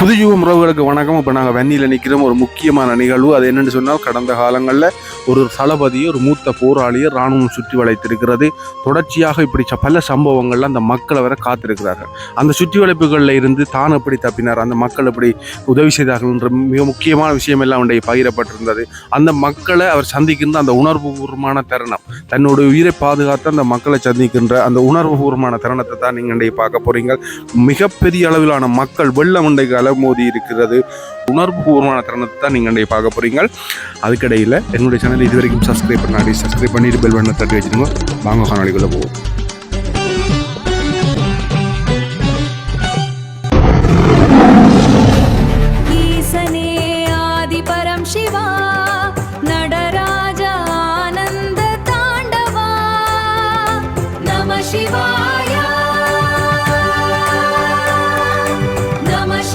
புதுயுகம் உறவுகளுக்கு வணக்கம். இப்போ நாங்கள் வெண்ணியில் நிற்கிறோம். ஒரு முக்கியமான நிகழ்வு. அது என்னென்னு சொன்னால், கடந்த காலங்களில் ஒரு தளபதியை, ஒரு மூத்த போராளியை இராணுவம் சுற்றி வளைத்திருக்கிறது. தொடர்ச்சியாக இப்படி பல சம்பவங்களில் அந்த மக்களை வர காத்திருக்கிறார்கள். அந்த சுற்றி வளைப்புகளில் இருந்து தான் எப்படி தப்பினார், அந்த மக்கள் எப்படி உதவி செய்தார்கள் என்ற மிக முக்கியமான விஷயம் எல்லாம் அவனுடைய பகிரப்பட்டிருந்தது. அந்த மக்களை அவர் சந்திக்கின்ற அந்த உணர்வுபூர்வமான தருணம், தன்னோட உயிரை பாதுகாத்து அந்த மக்களை சந்திக்கின்ற அந்த உணர்வுபூர்வமான தருணத்தை தான் நீங்கள் பார்க்க போறீங்க. மிகப்பெரிய அளவிலான மக்கள் வெள்ளம் உண்டைக்கு மோதி இருக்கிறது. உணர்வுபூர்வமான தருணத்தை தான் நீங்க பார்க்க போறீங்க. அதுக்கிடையில் என்னுடைய சேனல் இது வரைக்கும் சப்ஸ்கிரைப் பண்ணிட்டு பெல் பட்டனை தட்டி வச்சுருங்க. வாங்க காணொளிக்குள்ள போவோம்.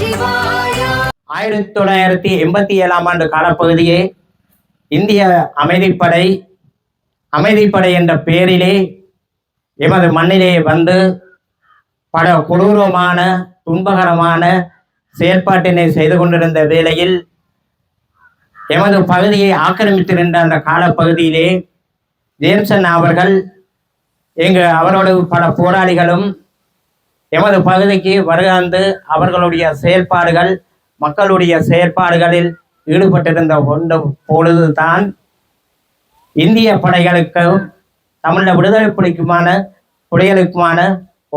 சிவாய 1987 ஆண்டு காலப்பகுதியே இந்திய அமைதிப்படை என்ற பெயரிலே எமது மண்ணிலே வந்து பல கொடூரமான துன்பகரமான செயற்பாட்டினை செய்து கொண்டிருந்த வேளையில் எமது பகுதியை ஆக்கிரமித்திருந்த அந்த காலப்பகுதியிலே ஜேம்சன் அவர்கள் அவரோடு பல போராளிகளும் எமது பகுதிக்கு வருகந்து அவர்களுடைய செயல்பாடுகள், மக்களுடைய செயற்பாடுகளில் ஈடுபட்டிருந்த பொழுதுதான் இந்திய படைகளுக்கும் தமிழ விடுதலை புலிகளுக்குமான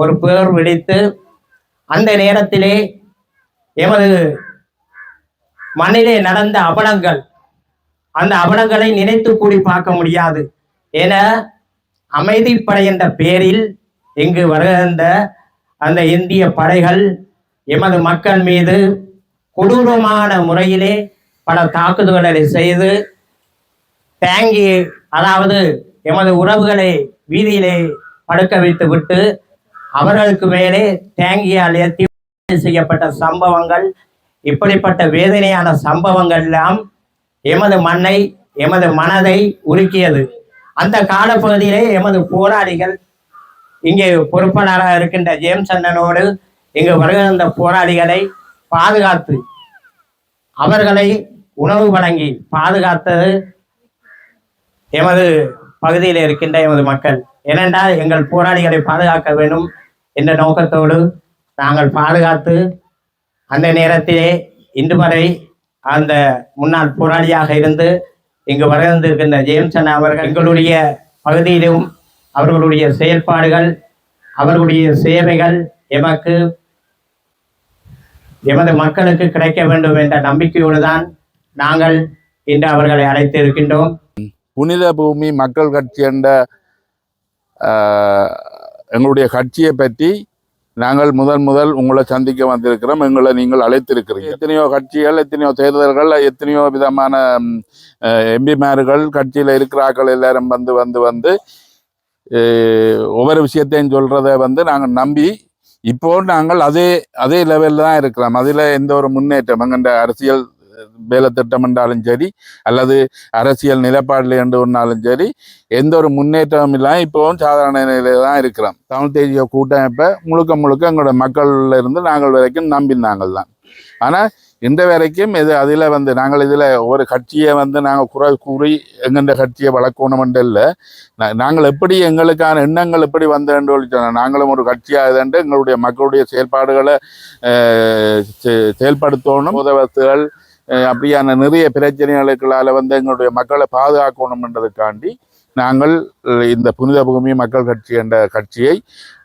ஒரு பேர் வெடித்து, அந்த நேரத்திலே எமது மண்ணிலே நடந்த அவலங்கள், அந்த அவலங்களை நினைத்து கூடி பார்க்க முடியாது. என அமைதிப்படை என்ற பெயரில் இங்கு வருகின்ற அந்த இந்திய படைகள் எமது மக்கள் மீது கொடூரமான முறையிலே பல தாக்குதல்களை செய்து தேங்கி, அதாவது எமது உறவுகளை வீதியிலே படுக்க வைத்து விட்டு அவர்களுக்கு மேலே தேங்கியால் ஏற்றி செய்யப்பட்ட சம்பவங்கள், இப்படிப்பட்ட வேதனையான சம்பவங்கள் எல்லாம் எமது மண்ணை, எமது மனதை உருக்கியது. அந்த காலப்பகுதியிலே எமது போராளிகள் இங்கே பொறுப்பாளராக இருக்கின்ற ஜேம்ஸ் அண்ணனோடு இங்கு வருகின்ற போராளிகளை பாதுகாத்து அவர்களை உணவு வழங்கி பாதுகாத்தது எமது பகுதியில் இருக்கின்ற எமது மக்கள். ஏனென்றால் எங்கள் போராளிகளை பாதுகாக்க வேண்டும் என்ற நோக்கத்தோடு நாங்கள் பாதுகாத்து, அந்த நேரத்திலே இன்று வரை அந்த முன்னாள் போராளியாக இருந்து இங்கு வருகின்ற ஜேம்சன் அவர்கள் எங்களுடைய பகுதியிலும் அவர்களுடைய செயல்பாடுகள், அவர்களுடைய சேவைகள் எமது மக்களுக்கு கிடைக்க வேண்டும் என்ற நம்பிக்கையோடு தான் நாங்கள் இன்று அவர்களை அழைத்து இருக்கின்றோம். புனித பூமி மக்கள் கட்சி என்ற எங்களுடைய கட்சியை பற்றி நாங்கள் முதல் உங்களை சந்திக்க வந்திருக்கிறோம். எங்களை நீங்கள் அழைத்திருக்கிறீங்க. எத்தனையோ கட்சிகள், எத்தனையோ தேர்தல்கள், எத்தனையோ விதமான எம்பிமார்கள் கட்சியில் இருக்கிறார்கள். எல்லாரும் வந்து ஒவ்வொரு விஷயத்தையும் சொல்றதை நாங்கள் நம்பி இப்போ நாங்கள் அதே லெவலில் தான் இருக்கிறோம். அதில் எந்த ஒரு முன்னேற்றம் எங்கள்ட அரசியல் வேலை திட்டம் என்றாலும் சரி, அல்லது அரசியல் நிலைப்பாடுல என்று ஒன்றாலும் சரி, எந்த ஒரு முன்னேற்றமும் இல்லாமல் இப்போவும் சாதாரண நிலையில தான் இருக்கிறோம். தமிழ் தேசிய கூட்டமைப்பை முழுக்க எங்களோட மக்கள்ல இருந்து நாங்கள் வரைக்கும் நம்பினாங்கள் தான். ஆனால் இன்ற வரைக்கும் அதில் நாங்கள் இதில் ஒரு கட்சியை நாங்கள் குறை கூறி எங்கெண்ட கட்சியை வளர்க்கணுமென்று இல்லை. நாங்கள் எப்படி எங்களுக்கான எண்ணங்கள் எப்படி வந்தேன்னு சொல்லி நாங்களும் ஒரு கட்சியாக எங்களுடைய மக்களுடைய செயல்பாடுகளை செயல்படுத்தணும். உதவத்துகள் அப்படியான நிறைய பிரச்சனைகளுக்களால் எங்களுடைய மக்களை பாதுகாக்கணும்ன்றதுக்காண்டி நாங்கள் இந்த புனித பூமி மக்கள் கட்சி என்ற கட்சியை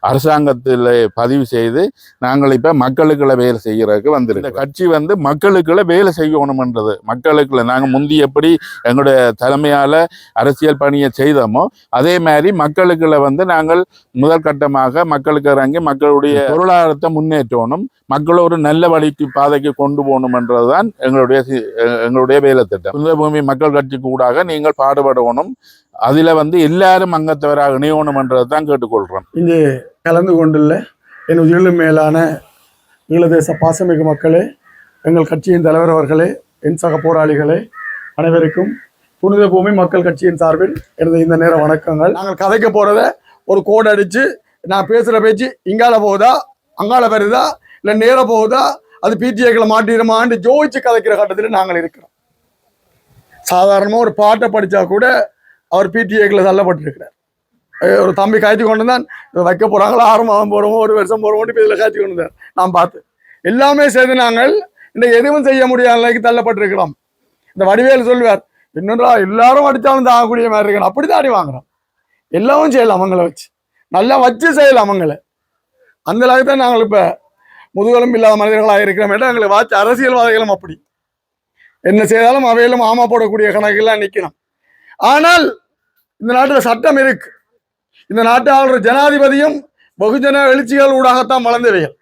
அரசாங்கத்தில் பதிவு செய்து நாங்கள் இப்போ மக்களுக்குள்ள வேலை செய்கிறதுக்கு வந்துருக்கு. இந்த கட்சி மக்களுக்குள்ள வேலை செய்யணும்ன்றது, மக்களுக்குள்ள நாங்கள் முந்தி எப்படி எங்களுடைய தலைமையால் அரசியல் பணியை செய்தோமோ அதே மாதிரி மக்களுக்குள்ள நாங்கள் முதல் கட்டமாக மக்களுக்கு இறங்கி மக்களுடைய பொருளாதாரத்தை முன்னேற்றணும், மக்களை ஒரு நல்ல வழிக்கு பாதைக்கு கொண்டு போகணும்ன்றது தான் எங்களுடைய வேலை திட்டம். புனித பூமி மக்கள் கட்சிக்கு ஊடாக நீங்கள் பாடுபடணும், அதில் எல்லாரும் அங்கத்தவராக இணையணும்ன்றது தான் கேட்டுக்கொள்கிறோம். இங்கே கலந்து கொண்டுள்ள என் உயிரிலும் மேலான ஈழதேச பாசமிகு மக்களே, எங்கள் கட்சியின் தலைவர் அவர்களே, என் சக போராளிகளே, அனைவருக்கும் புனித பூமி மக்கள் கட்சியின் சார்பில் எனது இந்த நேர வணக்கங்கள். நாங்கள் கதைக்க போகிறத ஒரு கோடு அடித்து நான் பேசுகிற பேச்சு இங்கால போகுதா, அங்கால வருதா, இல்லை நேர போகுதா, அது பிடிஏக்களை மாட்டிடுமான்னு ஜோதிச்சு கதைக்கிற கட்டத்தில் நாங்கள் இருக்கிறோம். சாதாரணமாக ஒரு பாட்டை படித்தா கூட அவர் பிடிஏக்களை தள்ளப்பட்டிருக்கிறார். ஒரு தம்பி காய்ச்சி கொண்டு தான் வைக்க போகிறாங்களா, 6 மாதம் போகிறோமோ 1 வருஷம் போகிறோமோ இப்போ இதில் காய்ச்சி கொண்டு தான் நான் பார்த்து எல்லாமே செய்து நாங்கள் இன்றைக்கு எதுவும் செய்ய முடியாத நிலைக்கு தள்ளப்பட்டிருக்கிறோம். இந்த வடிவேல் சொல்லுவார், இன்னொன்றா எல்லாரும் அடித்தாலும் தாங்கக்கூடிய மாதிரி இருக்கணும். அப்படி தான் அடி வாங்குறோம். எல்லாவும் செய்யலாம் அவங்கள வச்சு, நல்லா வச்சு செய்யலாம் அவங்களை. அந்த அளவுக்கு தான் நாங்கள் இப்போ முதுகெலும்பு இல்லாத மனிதர்களாக இருக்கிறோம். எங்களுக்கு வாட்சி அரசியல்வாதிகளும் அப்படி என்ன செய்தாலும் அவையிலும் ஆமா போடக்கூடிய கணக்கெல்லாம் நிற்கணும். ஆனால் இந்த நாட்டில் சட்டம் இருக்கு. இந்த நாட்டு ஆளுநர் ஜனாதிபதியும் பகுஜன எழுச்சிகள் ஊடாகத்தான் வளர்ந்தவைகள்.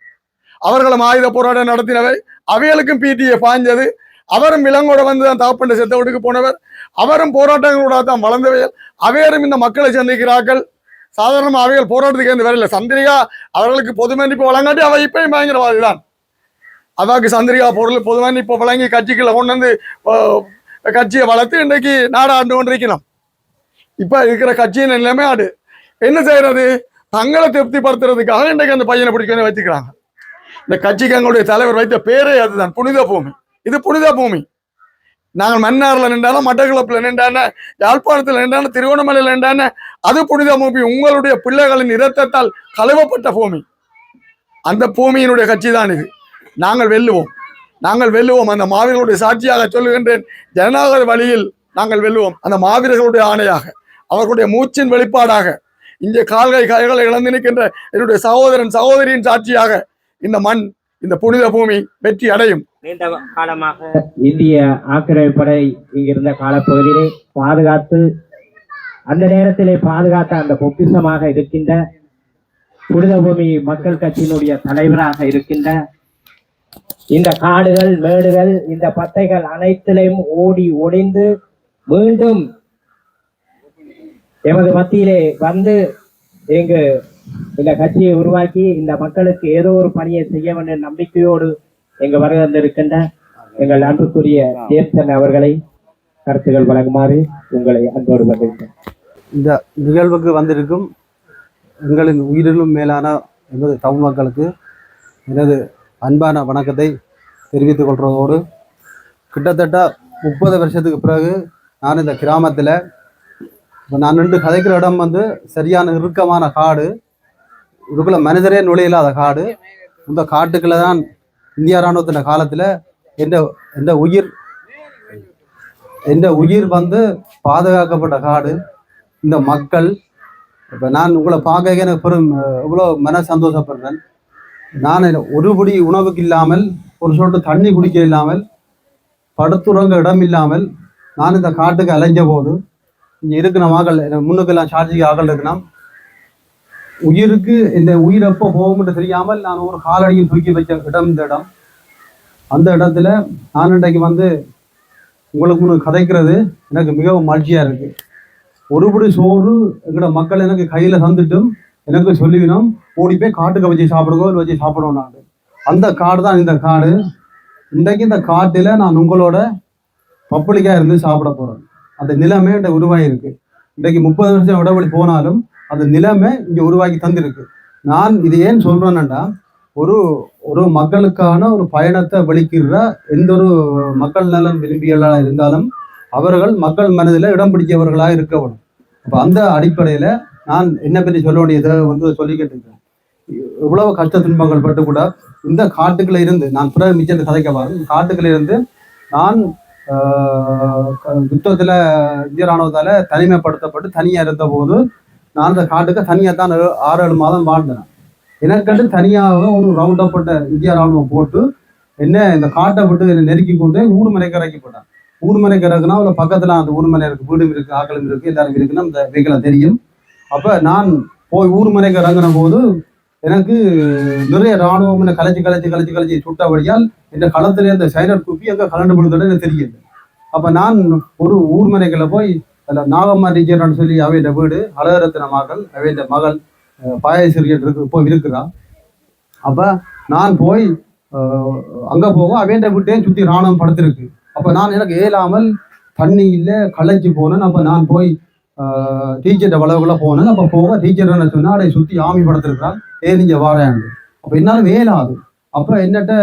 அவர்களும் ஆயுத போராட்டம் நடத்தினவை, அவைகளுக்கும் பிடிஏ பாய்ஞ்சது. அவரும் இளங்கோட வந்து தான் தாப்பண்ட செத்த வீட்டுக்கு போனவர். அவரும் போராட்டங்களூடாக தான் வளர்ந்தவைகள். அவையரும் இந்த மக்களை சந்திக்கிறார்கள். சாதாரணமாக அவைகள் போராட்டத்துக்கு இருந்து வரல. சந்திரிகா அவர்களுக்கு பொது மன்னிப்பு வழங்காட்டி அவை இப்பயும் பயங்கரவாதி தான். அவாக்கு சந்திரிகா பொது மன்னிப்பு வழங்கி கட்சிக்குள்ள கொண்டு வந்து கட்சியை வளர்த்து இன்றைக்கு நாடாண்டு கொண்டிருக்கணும். இப்ப இருக்கிற கட்சியின் நிலைமை ஆடு என்ன செய்யறது? தங்களை திருப்திப்படுத்துறதுக்காக இன்றைக்கு அந்த பையனை பிடிக்க வச்சுக்கிறாங்க. இந்த கட்சிக்கு எங்களுடைய தலைவர் வைத்த பேரே அதுதான், புனித பூமி. இது புனித பூமி. நாங்கள் மன்னார்ல நின்றாலும், மட்டக்களப்பில் நின்றான, யாழ்ப்பாணத்தில் நின்றான, திருவண்ணாமலையில் நின்றான, அது புனித பூமி. உங்களுடைய பிள்ளைகளின் இரத்தத்தால் கழுவப்பட்ட பூமி. அந்த பூமியினுடைய கட்சி தான் இது. நாங்கள் வெல்லுவோம், நாங்கள் வெல்லுவோம். அந்த மாவீரர்களுடைய சாட்சியாக சொல்லுகின்றேன், ஜனநாயக வழியில் நாங்கள் வெல்லுவோம். அந்த மாவீரர்களுடைய ஆணையாக, அவர்களுடைய மூச்சின் வெளிப்பாடாக, இங்கே கைகளை இழந்து நிற்கின்ற என்னுடைய சகோதரன் சகோதரியின் சாட்சியாக இந்த மண், இந்த புனித பூமி வெற்றி அடையும். நீண்ட காலமாக இந்திய ஆக்கிரமிப்படை இங்கிருந்த காலப்பகுதியிலே பாதுகாத்து, அந்த நேரத்திலே பாதுகாத்த அந்த பொக்கிஷமாக இருக்கின்ற புனித பூமி மக்கள் கட்சியினுடைய தலைவராக இருக்கின்ற இந்த காடுகள், மேடுகள், இந்த பட்டைகள் அனைத்திலையும் ஓடி ஒளிந்து மீண்டும் எமது மத்தியிலே வந்து இங்கு இந்த கட்சியை உருவாக்கி இந்த மக்களுக்கு ஏதோ ஒரு பணியை செய்ய வேண்டிய நம்பிக்கையோடு எங்க வருகின்ற எங்கள் அன்புக்குரிய ஜேம்சன் அவர்களை கருத்துக்கள் வழங்குமாறு உங்களை அன்போடு வந்திருக்கிறேன். இந்த நிகழ்வுக்கு வந்திருக்கும் எங்களின் உயிரிலும் மேலான எனது தமிழ் மக்களுக்கு எனது அன்பான வணக்கத்தை தெரிவித்துக் கொள்வதோடு, கிட்டத்தட்ட 30 வருஷத்துக்கு பிறகு நான் இந்த கிராமத்தில் இப்போ நான் நின்று கதைக்கிற இடம் வந்து சரியான இறுக்கமான காடு, இதுக்குள்ள மனிதரே நுழையில்லாத காடு. இந்த காட்டுக்குள்ள தான் இந்திய இராணுவத்தின் காலத்தில் எந்த உயிர் வந்து பாதுகாக்கப்பட்ட காடு. இந்த மக்கள் இப்போ நான் உங்களை பார்க்க எனக்கு பெரும் இவ்வளோ மன சந்தோஷப்படுறேன். நான் ஒரு பிடி உணவுக்கு இல்லாமல், ஒரு சொட்டு தண்ணி குடிக்க இல்லாமல், படுத்துறங்க இடம் இல்லாமல் நான் இந்த காட்டுக்கு அலைஞ்ச போது இங்கே இருக்கிற மகள் முன்னுக்கெல்லாம் சார்ஜிக்கு ஆகல் இருக்கணும். உயிருக்கு இந்த உயிர் எப்போ போகும்னு தெரியாமல் நான் ஒரு காலடியில் தூக்கி வச்ச இடம் இந்த இடம். அந்த இடத்துல நான் இன்றைக்கு வந்து உங்களுக்கு முன்னு கதைக்கிறது எனக்கு மிகவும் மகிழ்ச்சியாக இருக்கு. ஒருபடி சோறு எங்களோட மக்கள் எனக்கு கையில் தந்துட்டும் எனக்கு சொல்லிக்கணும், ஓடி போய் காட்டுக்கு வச்சு சாப்பிடுங்கோ, வச்சு சாப்பிடுவோம். நான் அந்த காடு தான் இந்த காடு. இன்றைக்கு இந்த காட்டில் நான் உங்களோட பப்ளிக்காக இருந்து சாப்பிட போகிறேன். அந்த நிலைமை இந்த உருவாகிருக்கு. இன்றைக்கு 30 வருஷம் இடைவெளி போனாலும் அந்த நிலைமை இங்கே உருவாக்கி தந்திருக்கு. நான் இது ஏன் சொல்றேன்னா, ஒரு மக்களுக்கான ஒரு பயணத்தை வெளிக்கிற எந்த ஒரு மக்கள் நலன் விரும்பியலாக இருந்தாலும் அவர்கள் மக்கள் மனதில் இடம் பிடிச்சவர்களாக இருக்க வேணும். அப்போ அந்த அடிப்படையில் நான் என்ன பற்றி சொல்ல வேண்டியதை வந்து சொல்லிக்கிட்டு இருக்கேன். இவ்வளவு கஷ்ட துன்பங்கள் பட்டு கூட இந்த காட்டுக்குள்ள இருந்து நான் பிறகு மிச்சத்தை கதைக்க பாருங்க. காட்டுக்குள்ள இருந்து நான் யுத்தத்தில் இந்திய இராணுவத்தால் தனிமைப்படுத்தப்பட்டு தனியாக இருந்த போது நான் அந்த காட்டுக்கு தனியாக தான் 6-7 மாதம் வாழ்ந்தேன். எனக்கண்டு தனியாக ஒரு ரவுண்ட் அப் பண்ண இந்திய இராணுவம் போட்டு என்ன இந்த காட்டை விட்டு என்னை நெருக்கி கொண்டு ஊர்மனைக்கு இறக்கி போட்டேன். ஊர்மனைக்கு இறக்குனா அதில் பக்கத்தில் அந்த ஊர்மனை இருக்குது, வீடும் இருக்குது, ஆக்களும் இருக்குது, எல்லாரும் இருக்குன்னு அந்த வீக்களை தெரியும். அப்போ நான் போய் ஊர்மனைக்கு இறங்கின போது எனக்கு நிறைய இராணுவம் என்னை கலைச்சி சுட்டபடியால் இந்த களத்துல இந்த சைனர் குப்பி அங்கே கலண்டு விழுந்தோட எனக்கு தெரியல. அப்போ நான் ஒரு ஊர்மனைகளை போய் அதில் நாகம்மா டீச்சர்னு சொல்லி அவையோட வீடு அழகரத்தின மகள், அவையோட மகள் பாயசிரியர் போய் இருக்கிறான். அப்போ நான் போய் அங்கே போவோம், அவையோட வீட்டையே சுற்றி இராணுவம் படுத்திருக்கு. அப்போ நான் எனக்கு ஏலாமல் தண்ணி இல்லை களைச்சி போனேன். அப்போ நான் போய் டீச்சர்கிட்ட வளவுக்குள்ள போனேன். அப்போ போக டீச்சர் என்ன சொன்னால் அதை சுற்றி ஆமி படுத்திருக்கிறான், நீங்கள் வாராண்டு. அப்போ என்னால் வேலாது. அப்போ என்னட்ட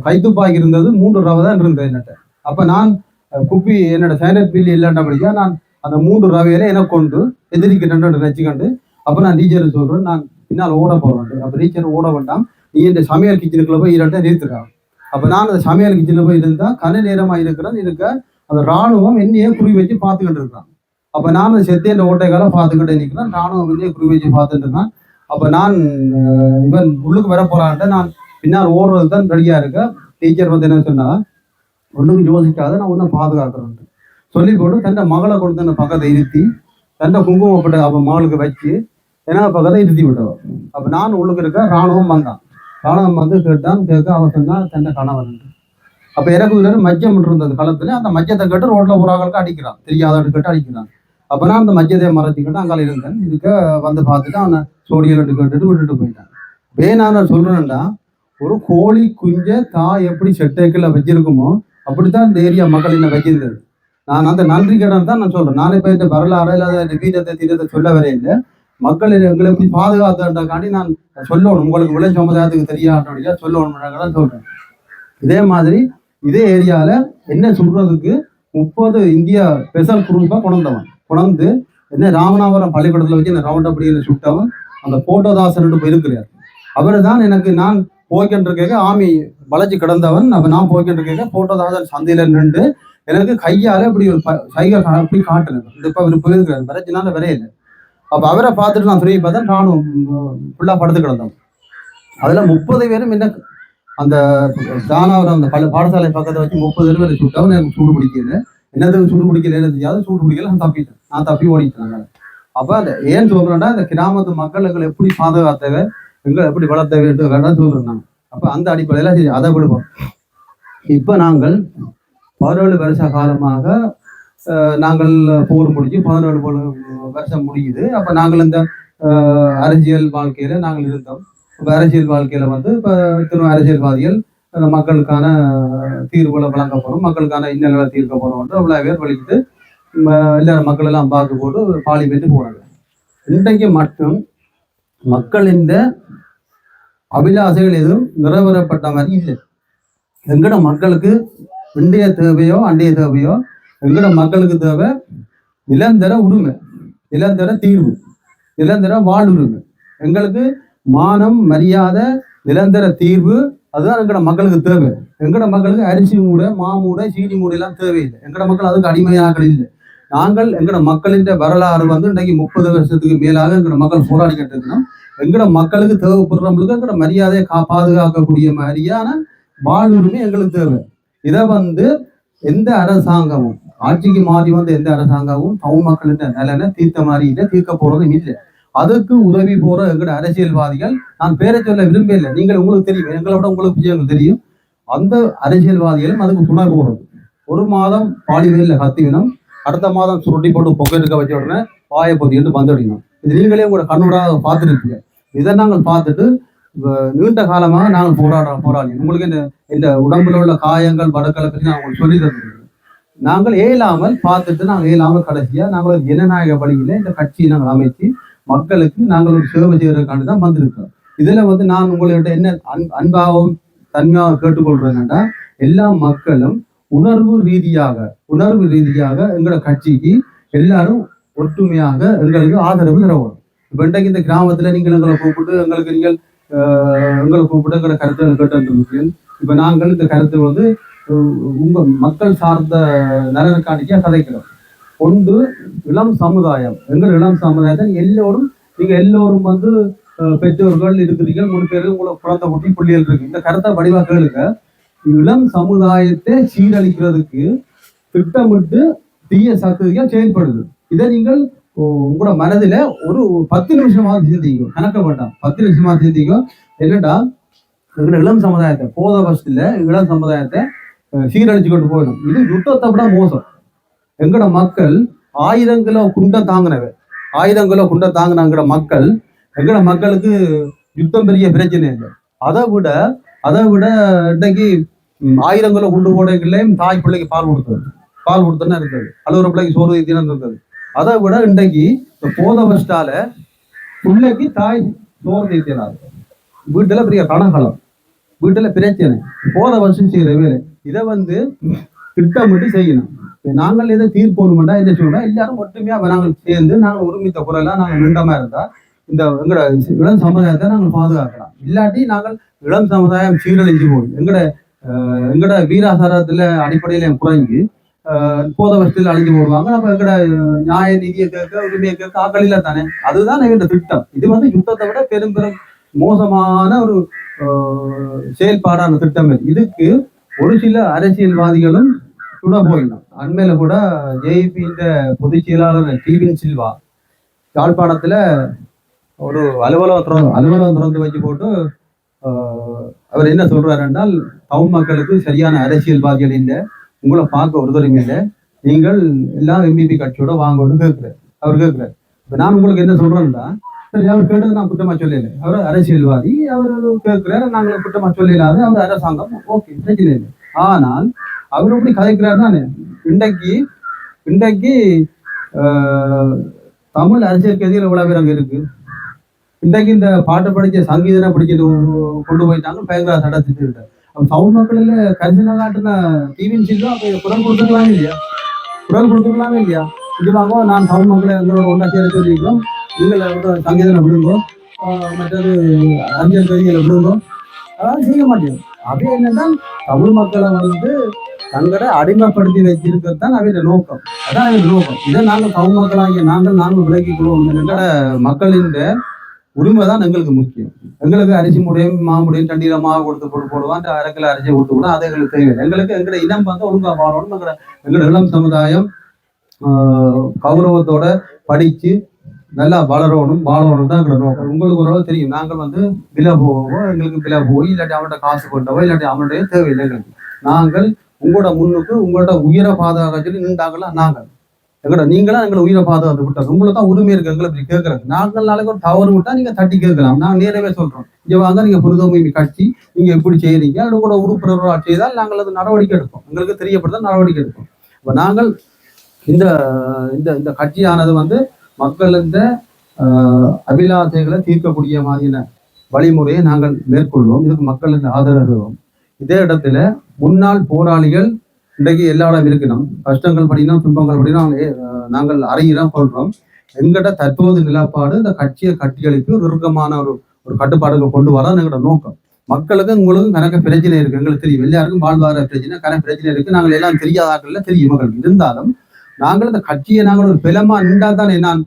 கைத்துப்பாக்கி இருந்தது 3 ரவை தான் இருந்தது என்னட்ட. அப்ப நான் குப்பி என்னோட சைனட் பில் இல்லைன்றபடியா நான் அந்த 3 ரவையில எனக்கு கொண்டு எதிரிக்கிட்டு வச்சுக்கண்டு அப்ப நான் டீச்சர் சொல்றேன், நான் பின்னால் ஓட போறேன். அப்ப டீச்சர் ஓட வேண்டாம், நீ இந்த சமையல் கிச்சனுக்குள்ள போய் 2 நிறுத்துறான். அப்ப நான் அந்த சமையல் கிச்சன்ல போய் இருந்தா கன நேரமா இருக்க அந்த ராணுவம் என்னையே குறி வச்சு பார்த்துக்கிட்டு இருக்கான். அப்ப நான் அந்த செத்தேன் ஓட்டைக்கால பார்த்துக்கிட்டே நிற்கிறேன், ராணுவம் என்னையே குறி வச்சு பார்த்துட்டு இருக்கான். அப்ப நான் இவன் உள்ளுக்கு வர போறான்ட்டு நான் பின்னால் ஓடுறது தான் ரெடியா இருக்க. டீச்சர் வந்து என்ன சொன்னா, ஒன்றும் யோசிக்காத நான் ஒன்றும் பாதுகாக்கிறேன் சொல்லி போட்டு தன்னை மகளை கொண்டு தன்னை பக்கத்தை இருத்தி தன்னை குங்குமப்பட்ட அவன் மகளுக்கு வச்சு ஏன்னா பக்கத்தை இருத்தி விட்டவன். அப்ப நான் உள்ளுக்கு இருக்க ராணுவம் வந்தான். ராணுவம் வந்து கேட்க அவன் சொன்னா தன்னை கணவன். அப்ப எனக்கு இதுல மஜ்ஜம் இருந்தது களத்துல, அந்த மஜ்ஜத்தை கேட்டு ரோட்ல போறாங்களுக்கு அடிக்கிறான், தெரியாத கேட்டு அடிக்கிறான். அப்ப நான் அந்த மஜ்ஜத்தை மறைச்சிக்கிட்டு அங்கால இருந்தேன். இதுக்க வந்து பார்த்துட்டு அவனை சோடியல் கேட்டுட்டு விட்டுட்டு போயிட்டான். நான் சொல்றேன்டா, ஒரு கோழி குஞ்ச தாய் எப்படி செட்டைக்குள்ள வச்சிருக்குமோ அப்படித்தான் இந்த ஏரியா மக்கள் என்ன வச்சிருந்தது. நான் அந்த நன்றி கடன் தான் நான் சொல்றேன். நானே போய் இந்த வரலாறு இல்லாத வீரத்தை தீரத்தை சொல்ல வரையில மக்கள் எங்களை எப்படி பாதுகாத்துக்காண்டி நான் சொல்லணும், உங்களுக்கு விளை சமுதாயத்துக்கு தெரியாத சொல்லணும் சொல்றேன். இதே மாதிரி இதே ஏரியால என்ன சொல்றதுக்கு 30 இந்தியா ஸ்பெஷல் குரூப்பா கொண்டு என்ன ராமநாதபுரம் பள்ளிக்கூடத்துல வச்சு இந்த ரவுண்ட் அப்படி சுட்டவன் அந்த போட்டோதாசன் இருக்கிறார். அவரு தான் எனக்கு நான் போய்கின்ற ஆமி வளைச்சு கிடந்தவன். அப்ப நான் போய்கின்ற போட்டோதாசன் சந்தையில நின்று எனக்கு கையால இப்படி ஒரு சைகை அப்படி காட்டுறேன். இப்ப அவர் போயிருக்கிறார், வரைச்சினால வரையில. அப்ப அவரை பார்த்துட்டு நான் திரும்பி பார்த்தா நானும் ஃபுல்லா படுத்து கிடந்தவன். அதுல 30 பேரும் என்ன அந்த தானாவரம் அந்த பாடசாலை பக்கத்தை வச்சு 30 பேர் சுட்டவன். எனக்கு சூடு பிடிக்கல, என்னதுக்கு சூடு பிடிக்கல, என்னது சூடு பிடிக்கல, நான் தப்பி ஓடிட்டேன். அப்ப அந்த ஏன் சொல்றேன்னா, இந்த கிராமத்து மக்கள் எங்களை எப்படி பாதுகாத்தவை, எங்களை எப்படி வளர்த்தவை சொல்றேன் நான். அப்ப அந்த அடிப்படையில அதை விடுவோம். இப்ப நாங்கள் 17 வருஷ காலமாக நாங்கள் போர் முடிஞ்சு 17 வருஷம் முடியுது. அப்ப நாங்கள் இந்த அரசியல் வாழ்க்கையில நாங்கள் இருந்தோம். இப்ப அரசியல் வாழ்க்கையில வந்து இப்ப அரசியல்வாதிகள் மக்களுக்கான தீர்வுகளை வழங்க போறோம், மக்களுக்கான இன்னல்களை தீர்க்க போறோம் என்று அவ்வளவு பேர் வலிக்கிட்டு எல்லாரும் மக்கள் எல்லாம் பார்க்க போட்டு பார்லிமெண்ட் போறாங்க. இன்றைக்கு மட்டும் மக்களின் அபிலாசைகள் எதுவும் நிறைவேறப்பட்ட மாதிரி இல்லை. எங்கட மக்களுக்கு இன்றைய தேவையோ அன்றைய தேவையோ எங்கட மக்களுக்கு தேவை நிரந்தர உரிமை, நிரந்தர தீர்வு, நிரந்தர வாழ்வுரிமை. எங்களுக்கு மானம், மரியாதை, நிரந்தர தீர்வு, அதுதான் எங்கட மக்களுக்கு தேவை. எங்கட மக்களுக்கு அரிசி மூடை, மாமூடை, சீனி மூடை எல்லாம் தேவையில்லை. எங்கட மக்கள் அதுக்கு அடிமையாக்கள் இல்லை. நாங்கள் எங்கட மக்களின் வரலாறு வந்து இன்றைக்கு 30 வருஷத்துக்கு மேலாக எங்கட மக்கள் போராடிக்கிட்டு இருக்கோம். எங்கட மக்களுக்கு தேவைப்படுறவங்களுக்கு எங்கட மரியாதையை பாதுகாக்கக்கூடிய மாதிரியான வாழ்வுரிமை எங்களுக்கு தேவை. இதை வந்து எந்த அரசாங்கமும் ஆட்சிக்கு மாறி வந்து எந்த அரசாங்கமும் தமிழ் மக்களின் நலனை தீர்த்த மாதிரி இல்லை, தீர்க்க போறதும் இல்லை. அதுக்கு உதவி போற எங்கட அரசியல்வாதிகள், நான் பேரை சொல்ல விரும்பல, நீங்கள் உங்களுக்கு தெரியும், எங்களை விட உங்களுக்கு தெரியும், அந்த அரசியல்வாதிகளும் அதுக்கு துணை போறது. 1 மாதம் பாலிவேல கத்திவினம், அடுத்த மாதம் சுருட்டி போட்டு பொக்கெட்டுக்க வச்ச உடனே வாயை பொத்திட்டு வந்துடணும். இது நீங்களே உங்களோட கண்ணூடாக பார்த்துருப்பீங்க. இதை நாங்கள் பார்த்துட்டு நீண்ட காலமாக நாங்கள் போராடி உங்களுக்கு இந்த உடம்புல உள்ள காயங்கள் வடக்களை பற்றி நான் உங்களுக்கு சொல்லி தந்துருக்கேன். நாங்கள் ஏலாமல் பார்த்துட்டு நாங்கள் ஏலாமல் கடைசியா நாங்கள் ஒரு ஜனநாயக வழியில இந்த கட்சியை நாங்கள் அமைச்சு மக்களுக்கு நாங்கள் ஒரு சேவை செய்யறதுக்காண்டி தான் வந்திருக்கோம். இதுல வந்து நான் உங்கள்கிட்ட என்ன அன்பாகவும் தன்மையாக கேட்டுக்கொள்றேன்னா, எல்லா மக்களும் உணர்வு ரீதியாக எங்களோட கட்சிக்கு எல்லாரும் ஒற்றுமையாக எங்களுக்கு ஆதரவு தரவும். இப்ப இன்றைக்கு இந்த கிராமத்துல நீங்கள் எங்களை கூப்பிட்டு எங்களை கூப்பிட்டு எங்களோட கருத்தை கேட்டு, இப்ப நாங்கள் இந்த கருத்தை வந்து உங்க மக்கள் சார்ந்த நலனுக்காண்டிக்கா கதைக்கிறோம். ஒன்று இளம் சமுதாயம், எங்கள் இளம் சமுதாயத்தை நீங்க எல்லோரும் வந்து பெற்றோர்கள் இருக்கிறீர்கள், 3 பேரு உங்களை குழந்தை குட்டி புள்ளிகள் இருக்கு. இந்த கருத்தை வடிவா கேளுங்க. இளம் சமுதாயத்தை சீரழிக்கிறதுக்கு திட்டமிட்டு தீய சக்திகள் செயல்படுது. இதை நீங்கள் உங்களோட மனதில ஒரு 10 நிமிஷமாவது சிந்திங்க, கணக்க வேண்டாம், 10 நிமிஷமா சிந்திங்க. என்னடா இளம் சமுதாயத்தை போத வருஷத்துல இளம் சமுதாயத்தை சீரழிச்சு கொண்டு போயிடும். இது யுத்தத்தை விட மோசம். எங்கட மக்கள் 1000 கிலோ குண்டை தாங்கினாங்கிற மக்கள், எங்கட மக்களுக்கு யுத்தம் பெரிய பிரச்சனை இல்லை. அதை விட இன்னைக்கு 1000 கிலோ குண்டு போடைகளையும் தாய் பிள்ளைக்கு பால் கொடுத்தோன்னா இருக்காது, அலுவலக பிள்ளைக்கு சோறு தினம் இருக்காது. அதை விட இன்றைக்கு போத வருஷத்தால பிள்ளைக்கு தாய் சோறு தீர்த்தினாரு. வீட்டுல பெரிய கணகலம். வீட்டுல பிரச்சனை, போத வருஷம் செய்யற வேலை, இதை வந்து திட்டமிட்டு செய்யணும். நாங்கள் எதை தீர்ப்போணுமெண்டா என்ன சொல்றோம், எல்லாரும் ஒற்றுமையா நாங்கள் சேர்ந்து நாங்கள் ஒருமித்த குரலா நாங்கள் நின்றமா இருந்தா இந்த எங்களோட இளம் சமுதாயத்தை நாங்கள் பாதுகாக்கலாம். இல்லாட்டி நாங்கள் இளம் சமுதாயம் சீரழிஞ்சு போகும். எங்கட வீராசாரத்துல அடிப்படையில குறைஞ்சு போத வருஷத்தில் அழிஞ்சு போடுவாங்க. நம்ம எங்கட நியாய நீதியை கேட்க, உரிமையை கேட்க ஆக்களில தானே. அதுதான் எங்க திட்டம். இது வந்து யுத்தத்தை விட பெரும் பெரும் மோசமான ஒரு செயல்பாடான திட்டம். இதுக்கு ஒரு சில அரசியல்வாதிகளும் கூட போயிடலாம். அண்மையில கூட ஜேபி பொதுச் செயலாளர் டிவின் சில்வா யாழ்ப்பாணத்துல ஒரு அலுவலகம் திறந்து வச்சு போட்டு அவர் என்ன சொல்றாரு என்றால், தமிழ் மக்களுக்கு சரியான அரசியல்வாதிகள் இல்லை, உங்களை பார்க்க ஒருத்தரும் இல்லை, நீங்கள் எல்லாம் எம்பிபி கட்சியோட வாங்கன்னு கேட்கிறார். அவர் கேட்கிறார். இப்ப நான் உங்களுக்கு என்ன சொல்றேன்னா, சரி அவர் கேட்டது நான் குற்றமா சொல்லல, அவர் அரசியல்வாதி, அவர் கேட்கிறாரு, நாங்கள் குற்றமா சொல்லலாது, அவர் அரசாங்கம், ஓகே பிரச்சனை இல்லை. ஆனால் அவர் எப்படி கதைக்கிறார் தானே. இன்றைக்கு தமிழ் அரசியலுக்கு எதிர உலகம் அங்க இருக்கு. இன்றைக்கு இந்த பாட்டை படிச்ச சங்கீதனை படிச்சுட்டு கொண்டு போயிட்டாங்க பயங்கர சடத்துட்டு. தமிழ் மக்களில் கரிசனை காட்டுன டிவின் சில்வா குரல் கொடுத்துக்கலாமே இல்லையா? இதுவாக நான் தமிழ் மக்களை எங்களோட ஒன்றா சேர சொல்லியிருக்கோம், நீங்களோட சங்கீதனை விடுங்கோம், மற்றது அறிஞர் கவிகளை விடுங்கோம், அதாவது செய்ய மாட்டேன். அப்படி என்னன்னா தமிழ் மக்களை வந்து தங்களை அடிமைப்படுத்தி வச்சிருக்கிறது அவையோட நோக்கம். அதான் அவையோட நோக்கம். இதை நாங்கள் தமிழ் மக்களாகிய நாங்கள் விலக்கிக் கொள்வோம். எங்களோட மக்களின் உரிமை தான் எங்களுக்கு முக்கியம். எங்களுக்கு அரிசி முடியும், மாமுடியும், தண்ணீரை மாவு கொடுத்து போடுவோம், அந்த அரைக்கில அரிசியை கொடுத்து போடுவோம், அது எங்களுக்கு தேவை. எங்களுக்கு எங்களோட இனம் வந்து ஒழுங்கா வாழணும். எங்களோட இளம் சமுதாயம் கௌரவத்தோட படிச்சு நல்லா வாழணும் தான் எங்களோட நோக்கம். உங்களுக்கு ஒரு தெரியும், நாங்கள் வந்து விலை போவோம், எங்களுக்கு விலை போய் இல்லாட்டி அவனோட காசு கொண்டவோ இல்லாட்டி அவனுடைய தேவையில்லை எங்களுக்கு. நாங்கள் உங்களோட முன்னுக்கு உங்களோட உயிரை பாதுகாக்க சொல்லி நின்றாங்களா நாங்கள் நீங்களாம் எங்களை உயிரை பாதுகாத்து விட்டாங்க. உங்களுக்கு தான் உரிமை இருக்கு எங்களை இப்படி கேட்கறது. நாங்கள் நாளைக்கு ஒரு தவறு விட்டா நீங்க தட்டி கேட்கலாம். நாங்கள் நேரவே சொல்றோம், இங்க வாங்க, நீங்க புனிதமை கட்சி நீங்க எப்படி செய்யறீங்க, அது கூட உறுப்பினர்களாக செய்தால் நாங்கள் அது நடவடிக்கை எடுப்போம், எங்களுக்கு தெரியப்படுத்த நடவடிக்கை எடுப்போம். இப்ப நாங்கள் இந்த இந்த இந்த கட்சியானது வந்து மக்கள் இந்த அபிலாசைகளை தீர்க்கக்கூடிய மாதிரியான வழிமுறையை நாங்கள் மேற்கொள்வோம். இதுக்கு மக்களுக்கு ஆதரவு. இதே இடத்துல முன்னாள் போராளிகள் இன்றைக்கு எல்லா இடம் இருக்கணும். கஷ்டங்கள் படினா துன்பங்கள் படினா நாங்கள் அறிகிறோம் கொள்றோம். எங்கள்கிட்ட தற்போது நிலப்பாடு இந்த கட்சியை கட்டியளிப்பு ஒரு இறுக்கமான ஒரு கட்டுப்பாடுகளை கொண்டு வர எங்களோட நோக்கம். மக்களுக்கு உங்களுக்கும் கணக்க பிரச்சனை இருக்கு, எங்களுக்கு தெரியும். எல்லாருக்கும் வாழ்வாதார பிரச்சனை, கணக்கு பிரச்சனை இருக்கு. நாங்கள் எல்லாம் தெரியாதாக்கள்ல தெரியும் மக்களுக்கு. இருந்தாலும் நாங்கள் இந்த கட்சியை நாங்கள் ஒரு பலமா நின்றா தானே நான்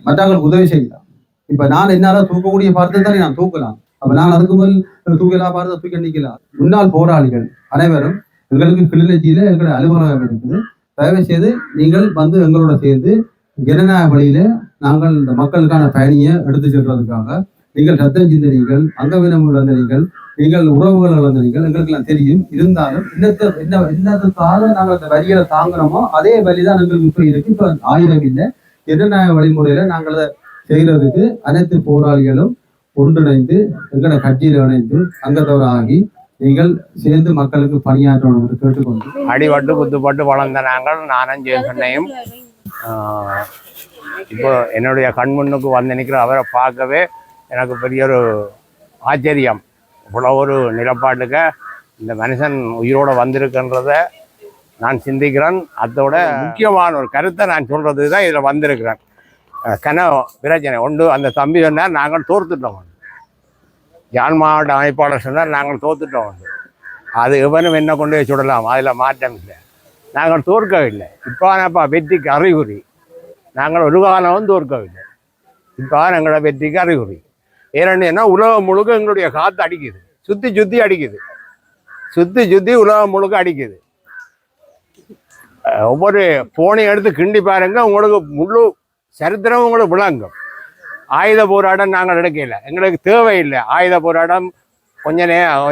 மற்றவங்களுக்கு உதவி செய்யலாம். இப்ப நான் என்னால தூக்கக்கூடிய பார்த்து தானே நான் தூக்கலாம். அப்ப நான் அதுக்கு முதல் தூக்கலாம் பார்த்து தூக்க நிக்கலாம். முன்னாள் போராளிகள் அனைவரும் எங்களுக்கு கிளிநொச்சியில எங்களோட அலுவலகம் இருக்குது. தயவு செய்து நீங்கள் வந்து எங்களோட சேர்ந்து ஜனநாயக வழியில நாங்கள் இந்த மக்களுக்கான பயணியை எடுத்து செல்றதுக்காக நீங்கள் ரத்தம் சிந்தனைகள், அங்கவீனம் இழந்தீர்கள், நீங்கள் உறவுகள் இழந்தீர்கள், எங்களுக்கு எல்லாம் தெரியும். இருந்தாலும் என்னத்துக்காக நாங்கள் அந்த வரிகளை தாங்குறோமோ அதே வழிதான் எங்களுக்கு இப்ப இருக்கு. இப்ப 1000 இல்லை, ஜனநாயக வழிமுறையில நாங்கள் அதை செய்யறதுக்கு அனைத்து போராளிகளும் ஒன்றிணைந்து எங்களோட கட்சியில் இணைந்து அங்கத்தவர் ஆகி நீங்கள் சேர்ந்து மக்களுக்கு பணியாற்றணும் என்று கேட்டுக்கொண்டு அடிபட்டு குத்துப்பட்டு வளர்ந்த நாங்கள் நானும் ஜெயசண்ணையும் இப்போ என்னுடைய கண் முன்னுக்கு வந்து நிற்கிற அவரை பார்க்கவே எனக்கு பெரிய ஒரு ஆச்சரியம். இவ்வளோ ஒரு நிலப்பாட்டுக்க இந்த மனுஷன் உயிரோடு வந்திருக்குன்றத நான் சிந்திக்கிறேன். அதோட முக்கியமான ஒரு கருத்தை நான் சொல்றது தான் இதில் வந்திருக்கிறேன். பிரச்சனை ஒன்று, அந்த தம்பி சொன்னார் நாங்கள் தோர்த்துட்டோம். யாழ் மாவட்ட அமைப்பாளர் சொன்னார் நாங்கள் தோத்துட்டோம். அது எவனும் என்ன கொண்டு போய் சுடலாம், அதில் மாற்றம் இல்லை. நாங்கள் தோற்கவில்லை. இப்போ வெற்றிக்கு அறிகுறி. நாங்கள் ஒரு காலமும் தோற்கவில்லை. இப்போ எங்களோட வெற்றிக்கு அறிகுறி. ஏன்னா உலகம் முழுக்க எங்களுடைய காற்று அடிக்குது, சுற்றி அடிக்குது, சுற்றி உலகம் முழுக்க அடிக்குது. ஒவ்வொரு போனையும் எடுத்து கிண்டி பாருங்க, உங்களுக்கு முழு சரித்திரம் உங்களுக்கு விளங்கும். ஆயுத போராட்டம் நாங்கள் எடுக்கல, எங்களுக்கு தேவையில்லை ஆயுத போராட்டம். கொஞ்ச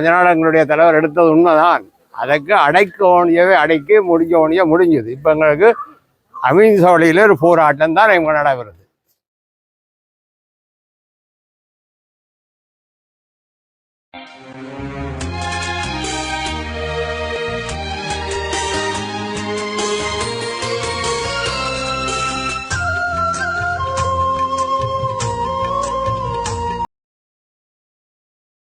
நாள் எங்களுடைய தலைவர் எடுத்தது உண்மைதான். அதுக்கு அடக்கி முடிஞ்சது. இப்போ எங்களுக்கு அமித்ஷா வழியில் ஒரு போராட்டம் தான் எங்க நடைபெறுது.